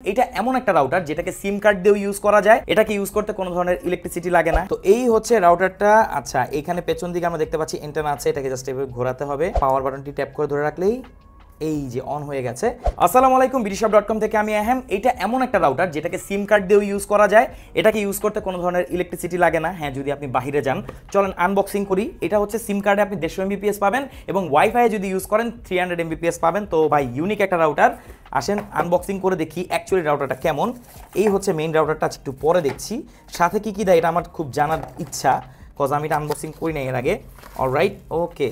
এটা এমন একটা রাউটার যেটাকে সিম কার্ড দিয়েও ইউজ করা যায়। এটাকে ইউজ করতে কোনো ধরনের ইলেকট্রিসিটি লাগে না। তো এই হচ্ছে রাউটারটা। আচ্ছা, এখানে পেছন দিকে আমরা দেখতে পাচ্ছি এন্টেনা আছে, এটাকে জাস্ট এভাবে ঘোরাতে হবে। পাওয়ার বাটনটি ট্যাপ করে ধরে রাখলেই এই যে অন হয়ে গেছে। আসসালামু আলাইকুম, বিডিশপ.com থেকে আমি আহম। এটা এমন একটা রাউটার যেটাকে সিম কার্ড দিয়েও ইউজ করা যায়। এটাকে ইউজ করতে কোনো ধরনের ইলেকট্রিসিটি লাগে না। হ্যাঁ, যদি আপনি বাইরে যান। চলেন আনবক্সিং করি। এটা হচ্ছে সিম কার্ডে আপনি 150 Mbps পাবেন এবং ওয়াইফাই যদি ইউজ করেন 300 Mbps পাবেন। তো ভাই ইউনিক একটা রাউটার। আসেন আনবক্সিং করে দেখি অ্যাকচুয়ালি রাউটারটা কেমন। এই হচ্ছে মেইন রাউটারটা, একটু পরে দেখছি। সাথে কি দেয় এটা আমার খুব জানার ইচ্ছা, কজ আমি এটা আনবক্সিং করি না এর আগে। অলরাইট, ওকে।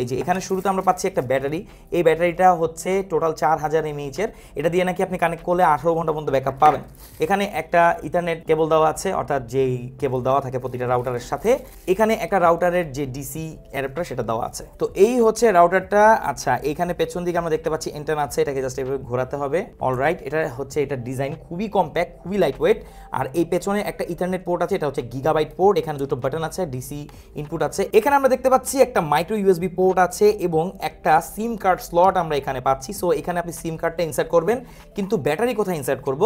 এই যে এখানে শুরুতে আমরা পাচ্ছি একটা ব্যাটারি। এই ব্যাটারিটা হচ্ছে টোটাল 4000 mAh এর। এটা দিয়ে নাকি আপনি কানেক্ট করলে 18 ঘন্টা পর্যন্ত ব্যাকআপ পাবেন। এখানে একটা ইথারনেট কেবল দেওয়া আছে, অর্থাৎ যেই কেবল দেওয়া থাকে প্রতিটা রাউটারের সাথে। এখানে একটা রাউটারের যে ডিসি অ্যাডাপ্টার সেটা দেওয়া আছে। তো এই হচ্ছে রাউটারটা। আচ্ছা, এখানে পেছন দিকে আমরা দেখতে পাচ্ছি এন্টেনা আছে, এটাকে জাস্ট এভাবে ঘোরাতে হবে। অলরাইট, এটা হচ্ছে এটা ডিজাইন খুবই কম্প্যাক্ট, খুবই লাইট ওয়েট। আর এই পেছনে একটা ইথারনেট পোর্ট আছে, এটা হচ্ছে গিগাবাইট পোর্ট। এখানে দুটো বাটন আছে, ডিসি ইনপুট আছে। এখানে আমরা দেখতে পাচ্ছি একটা মাইক্রো ইউএসবি পোর্ট আছে এবং একটা সিম কার্ড স্লট আমরা এখানে পাচ্ছি। সো এখানে আপনি সিম কার্ডটা ইনসার্ট করবেন, কিন্তু ব্যাটারি কোথায় ইনসার্ট করব?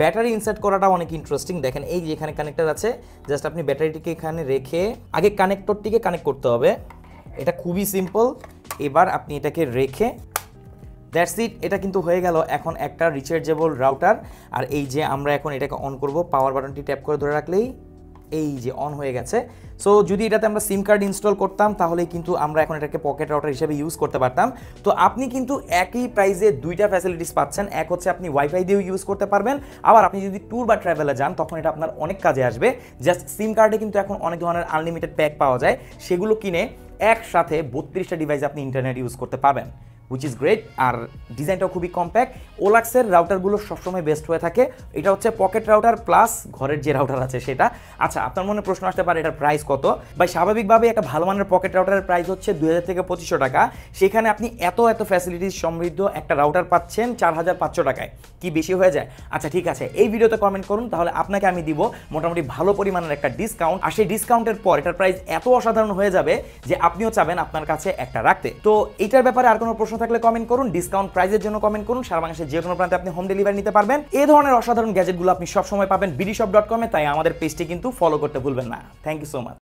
ব্যাটারি ইনসার্ট করাটা অনেক ইন্টারেস্টিং। দেখেন এই যে এখানে কানেক্টর আছে, জাস্ট আপনি ব্যাটারিটিকে এখানে রেখে আগে কানেক্টরটিকে কানেক্ট করতে হবে। এটা খুবই সিম্পল। এবার আপনি এটাকে রেখে দ্যাটস ইট। এটা কিন্তু হয়ে গেল এখন একটা রিচার্জেবল রাউটার। আর এই যে আমরা এখন এটাকে অন করব, পাওয়ার বাটনটি ট্যাপ করে ধরে রাখলেই এই যে অন হয়ে গেছে। সো যদি এটাতে আমরা সিম কার্ড ইনস্টল করতাম তাহলে কিন্তু আমরা এখন এটাকে পকেট রাউটার হিসেবে ইউজ করতে পারতাম। তো আপনি কিন্তু একই প্রাইসে দুইটা ফ্যাসিলিটিস পাচ্ছেন। এক হচ্ছে আপনি ওয়াইফাই দিয়েও ইউজ করতে পারবেন, আবার আপনি যদি ট্যুর বা ট্রাভেলে যান তখন এটা আপনার অনেক কাজে আসবে। জাস্ট সিম কার্ডে কিন্তু এখন অনেক ধরনের আনলিমিটেড প্যাক পাওয়া যায়, সেগুলো কিনে একসাথে 32টা ডিভাইসে আপনি ইন্টারনেট ইউজ করতে পারবেন, which is great। আর ডিজাইনটাও খুবই কম্প্যাক্ট। ওলাক্সের রাউটারগুলো সবসময় বেস্ট হয়ে থাকে। এটা হচ্ছে পকেট রাউটার প্লাস ঘরের যে রাউটার আছে সেটা। আচ্ছা, আপনার মনে প্রশ্ন আসতে পারে এটার প্রাইস কত? ভাই স্বাভাবিকভাবে একটা ভালো মানের পকেট রাউটারের প্রাইস হচ্ছে 2000 থেকে 2500 টাকা। সেখানে আপনি এত ফ্যাসিলিটিস সমৃদ্ধ একটা রাউটার পাচ্ছেন 4500 টাকায়। কি বেশি হয়ে যায়? আচ্ছা ঠিক আছে, এই ভিডিওতে কমেন্ট করুন, তাহলে আপনাকে আমি দিব মোটামুটি ভালো পরিমাণের একটা ডিসকাউন্ট। আর সেই ডিসকাউন্টের পর এটার প্রাইস এত অসাধারণ হয়ে যাবে যে আপনিও চাবেন আপনার কাছে একটা রাখতে। তো এটার ব্যাপারে আর কোনো প্রশ্ন থাকলে কমেন্ট করুন, ডিসকাউন্ট প্রাইসের জন্য কমেন্ট করুন। সারা বাংলাদেশের যে কোনো প্রান্তে আপনি হোম ডেলিভারি নিতে পারবেন। এই ধরনের অসাধারণ গ্যাজেটগুলো আপনি সবসময় পাবেন বিডিশপ.com এ, তাই আমাদের পেজটি কিন্তু ফলো করতে ভুলবেন না। Thank you so much.